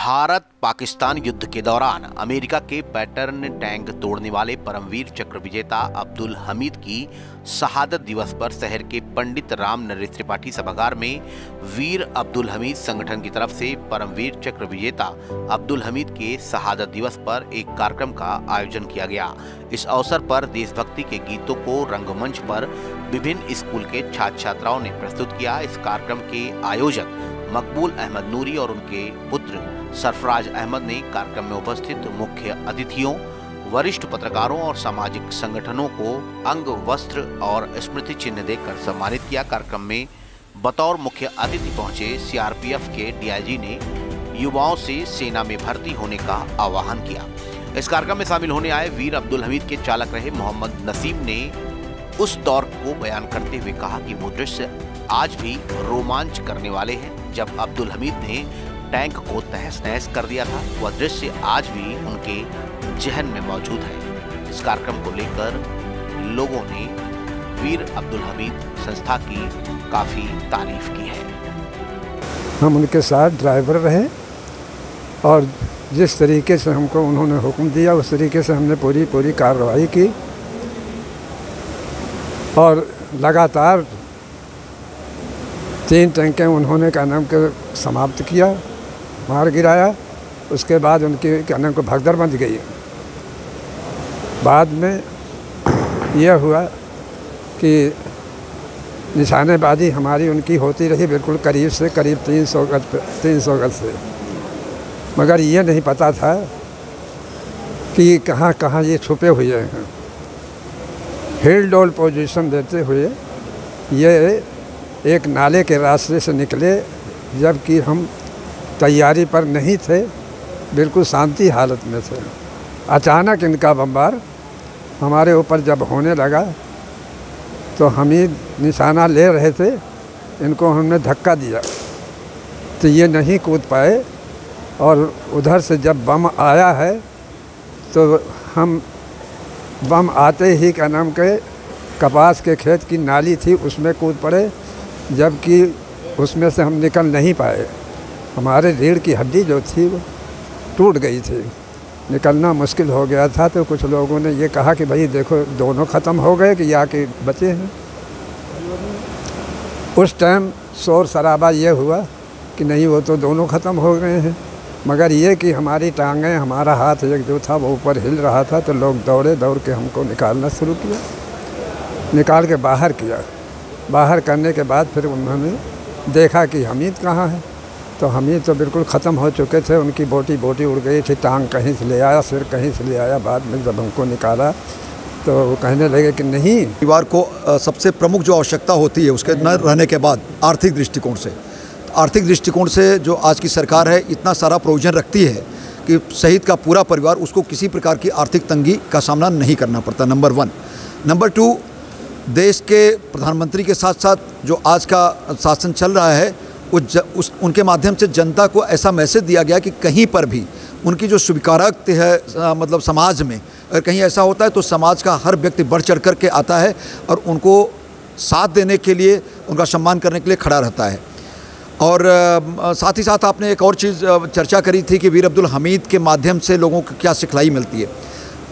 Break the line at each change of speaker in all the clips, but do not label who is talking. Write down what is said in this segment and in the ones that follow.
भारत पाकिस्तान युद्ध के दौरान अमेरिका के पैटर्न टैंक तोड़ने वाले परमवीर चक्र विजेता अब्दुल हमीद की शहादत दिवस पर शहर के पंडित राम नरेश त्रिपाठी सभागार में वीर अब्दुल हमीद संगठन की तरफ से परमवीर चक्र विजेता अब्दुल हमीद के शहादत दिवस पर एक कार्यक्रम का आयोजन किया गया। इस अवसर पर देशभक्ति के गीतों को रंगमंच पर विभिन्न स्कूल के छात्र छात्राओं ने प्रस्तुत किया। इस कार्यक्रम के आयोजक मकबूल अहमद नूरी और उनके पुत्र सरफराज अहमद ने कार्यक्रम में उपस्थित मुख्य अतिथियों, वरिष्ठ पत्रकारों और सामाजिक संगठनों को अंग, वस्त्र और स्मृति चिन्ह देकर सम्मानित किया। कार्यक्रम में बतौर मुख्य अतिथि पहुंचे सीआरपीएफ के डीआईजी ने युवाओं से सेना में भर्ती होने का आह्वान किया। इस कार्यक्रम में शामिल होने आए वीर अब्दुल हमीद के चालक रहे मोहम्मद नसीम ने उस दौर को बयान करते हुए कहा कि वो दृश्य आज भी रोमांच करने वाले हैं। जब अब्दुल हमीद ने टैंक को तहस नहस कर दिया था, वह दृश्य आज भी उनके जहन में मौजूद है। इस कार्यक्रम को लेकर लोगों ने वीर अब्दुल हमीद संस्था की काफी तारीफ की है।
हम उनके साथ ड्राइवर रहे और जिस तरीके से हमको उन्होंने हुक्म दिया उस तरीके से हमने पूरी कार्रवाई की और लगातार 3 टैंकें उन्होंने क्या नाम के समाप्त किया, मार गिराया। उसके बाद उनकी क्या नाम को भगदड़ बंध गई। बाद में यह हुआ कि निशानेबाजी हमारी उनकी होती रही बिल्कुल करीब से करीब 300 गज से, मगर ये नहीं पता था कि कहाँ कहाँ ये छुपे हुए हैं। हिल डोल पोजीशन देते हुए ये एक नाले के रास्ते से निकले, जबकि हम तैयारी पर नहीं थे, बिल्कुल शांति हालत में थे। अचानक इनका बमबार हमारे ऊपर जब होने लगा तो हमीद निशाना ले रहे थे, इनको हमने धक्का दिया तो ये नहीं कूद पाए और उधर से जब बम आया है तो हम बम आते ही क्या नाम के कपास के खेत की नाली थी उसमें कूद पड़े, जबकि उसमें से हम निकल नहीं पाए। हमारे रीढ़ की हड्डी जो थी वो टूट गई थी, निकलना मुश्किल हो गया था। तो कुछ लोगों ने ये कहा कि भाई देखो दोनों ख़त्म हो गए कि या कि बचे हैं। उस टाइम शोर शराबा ये हुआ कि नहीं वो तो दोनों ख़त्म हो गए हैं, मगर ये कि हमारी टांगें, हमारा हाथ एक जो था वो ऊपर हिल रहा था तो लोग दौड़ के हमको निकालना शुरू किया, निकाल के बाहर किया। बाहर करने के बाद फिर उन्होंने देखा कि हमीद कहाँ है, तो हमीद तो बिल्कुल ख़त्म हो चुके थे। उनकी बोटी उड़ गई थी, टांग कहीं से ले आया, सिर कहीं से ले आया। बाद में जब हमको निकाला तो वो कहने लगे कि नहीं।
परिवार को सबसे प्रमुख जो आवश्यकता होती है उसके न रहने के बाद आर्थिक दृष्टिकोण से जो आज की सरकार है इतना सारा प्रोविज़न रखती है कि शहीद का पूरा परिवार उसको किसी प्रकार की आर्थिक तंगी का सामना नहीं करना पड़ता, नंबर 1। नंबर 2, देश के प्रधानमंत्री के साथ साथ जो आज का शासन चल रहा है उनके माध्यम से जनता को ऐसा मैसेज दिया गया कि कहीं पर भी उनकी जो स्वीकारक है मतलब समाज में अगर कहीं ऐसा होता है तो समाज का हर व्यक्ति बढ़ चढ़ कर के आता है और उनको साथ देने के लिए, उनका सम्मान करने के लिए खड़ा रहता है। और साथ ही साथ आपने एक और चीज़ चर्चा करी थी कि वीर अब्दुल हमीद के माध्यम से लोगों को क्या सिखलाई मिलती है।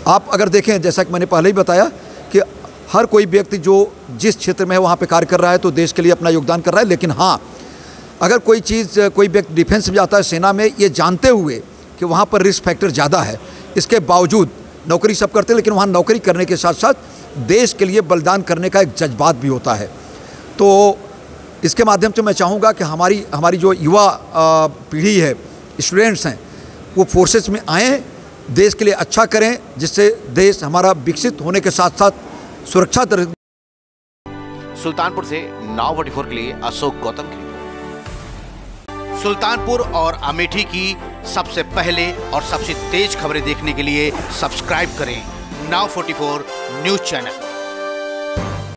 आप अगर देखें, जैसा कि मैंने पहले ही बताया कि हर कोई व्यक्ति जो जिस क्षेत्र में है वहाँ पे कार्य कर रहा है तो देश के लिए अपना योगदान कर रहा है। लेकिन हाँ, अगर कोई व्यक्ति डिफेंस में जाता है, सेना में, ये जानते हुए कि वहाँ पर रिस्क फैक्टर ज़्यादा है, इसके बावजूद नौकरी सब करते हैं, लेकिन वहाँ नौकरी करने के साथ साथ देश के लिए बलिदान करने का एक जज्बात भी होता है। तो इसके माध्यम से मैं चाहूँगा कि हमारी जो युवा पीढ़ी है, स्टूडेंट्स हैं, वो फोर्सेस में आएँ, देश के लिए अच्छा करें, जिससे देश हमारा विकसित होने के साथ साथ सुरक्षा।
सुल्तानपुर से नाव 44 के लिए अशोक गौतम की रिपोर्ट। सुल्तानपुर और अमेठी की सबसे पहले और सबसे तेज खबरें देखने के लिए सब्सक्राइब करें नाव 44 न्यूज चैनल।